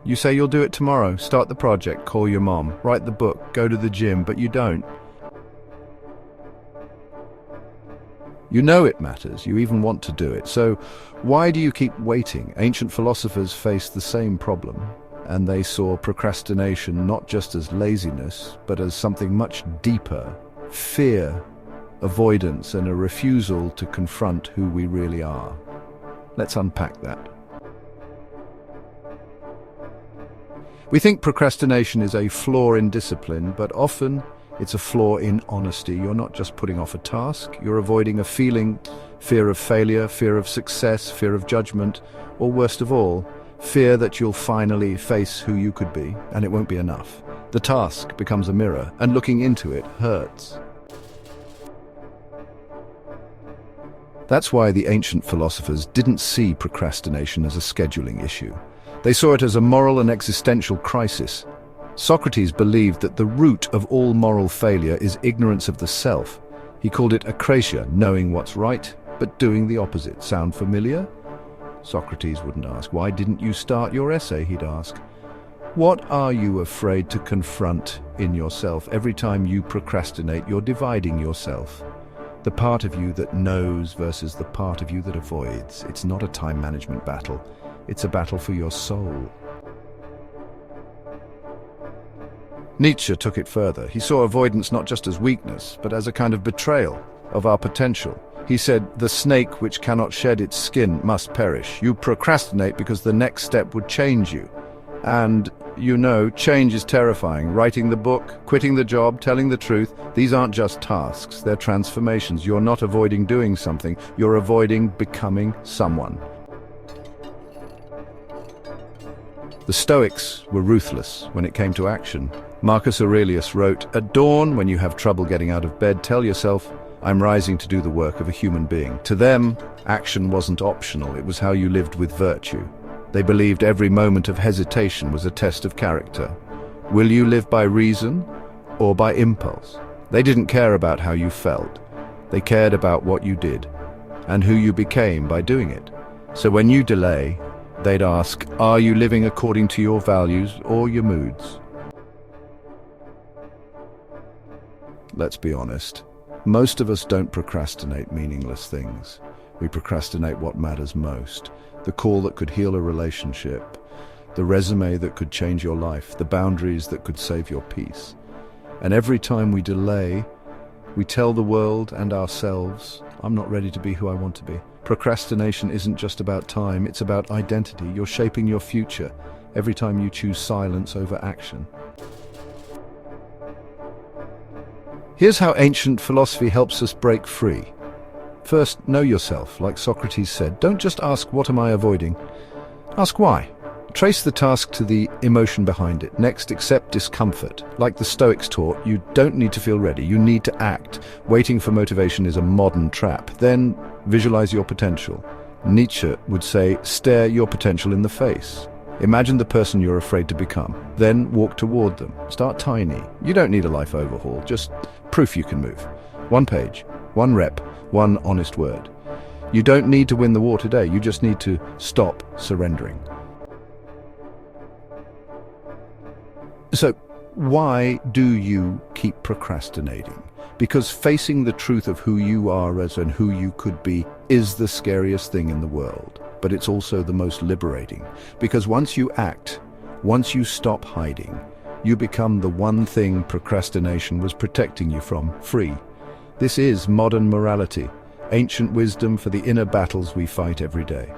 You say you'll do it tomorrow, start the project, call your mom, write the book, go to the gym, but you don't. You know it matters, you even want to do it, so why do you keep waiting? Ancient philosophers faced the same problem, and they saw procrastination not just as laziness, but as something much deeper: fear, avoidance, and a refusal to confront who we really are. Let's unpack that. We think procrastination is a flaw in discipline, but often it's a flaw in honesty. You're not just putting off a task, you're avoiding a feeling: fear of failure, fear of success, fear of judgment, or worst of all, fear that you'll finally face who you could be, and it won't be enough. The task becomes a mirror, and looking into it hurts. That's why the ancient philosophers didn't see procrastination as a scheduling issue. They saw it as a moral and existential crisis. Socrates believed that the root of all moral failure is ignorance of the self. He called it akrasia, knowing what's right, but doing the opposite. Sound familiar? Socrates wouldn't ask, "Why didn't you start your essay?" He'd ask, "What are you afraid to confront in yourself?" Every time you procrastinate, you're dividing yourself. The part of you that knows versus the part of you that avoids. It's not a time management battle. It's a battle for your soul. Nietzsche took it further. He saw avoidance not just as weakness, but as a kind of betrayal of our potential. He said, "The snake which cannot shed its skin must perish." You procrastinate because the next step would change you. And, change is terrifying. Writing the book, quitting the job, telling the truth, these aren't just tasks, they're transformations. You're not avoiding doing something, you're avoiding becoming someone. The Stoics were ruthless when it came to action. Marcus Aurelius wrote, "At dawn, when you have trouble getting out of bed, tell yourself, 'I'm rising to do the work of a human being.'" To them, action wasn't optional, it was how you lived with virtue. They believed every moment of hesitation was a test of character. Will you live by reason or by impulse? They didn't care about how you felt. They cared about what you did and who you became by doing it. So when you delay, they'd ask, are you living according to your values or your moods? Let's be honest. Most of us don't procrastinate meaningless things. We procrastinate what matters most. The call that could heal a relationship, the resume that could change your life, the boundaries that could save your peace. And every time we delay, we tell the world and ourselves, I'm not ready to be who I want to be. Procrastination isn't just about time, it's about identity. You're shaping your future every time you choose silence over action. Here's how ancient philosophy helps us break free. First, know yourself. Like Socrates said, don't just ask, what am I avoiding? Ask why. Trace the task to the emotion behind it. Next, accept discomfort. Like the Stoics taught, you don't need to feel ready, you need to act. Waiting for motivation is a modern trap. Then, visualize your potential. Nietzsche would say, stare your potential in the face. Imagine the person you're afraid to become. Then walk toward them. Start tiny. You don't need a life overhaul, just proof you can move. 1 page, 1 rep, 1 honest word. You don't need to win the war today, you just need to stop surrendering. So, why do you keep procrastinating? Because facing the truth of who you are and who you could be is the scariest thing in the world. But it's also the most liberating. Because once you act, once you stop hiding, you become the one thing procrastination was protecting you from: free. This is modern morality, ancient wisdom for the inner battles we fight every day.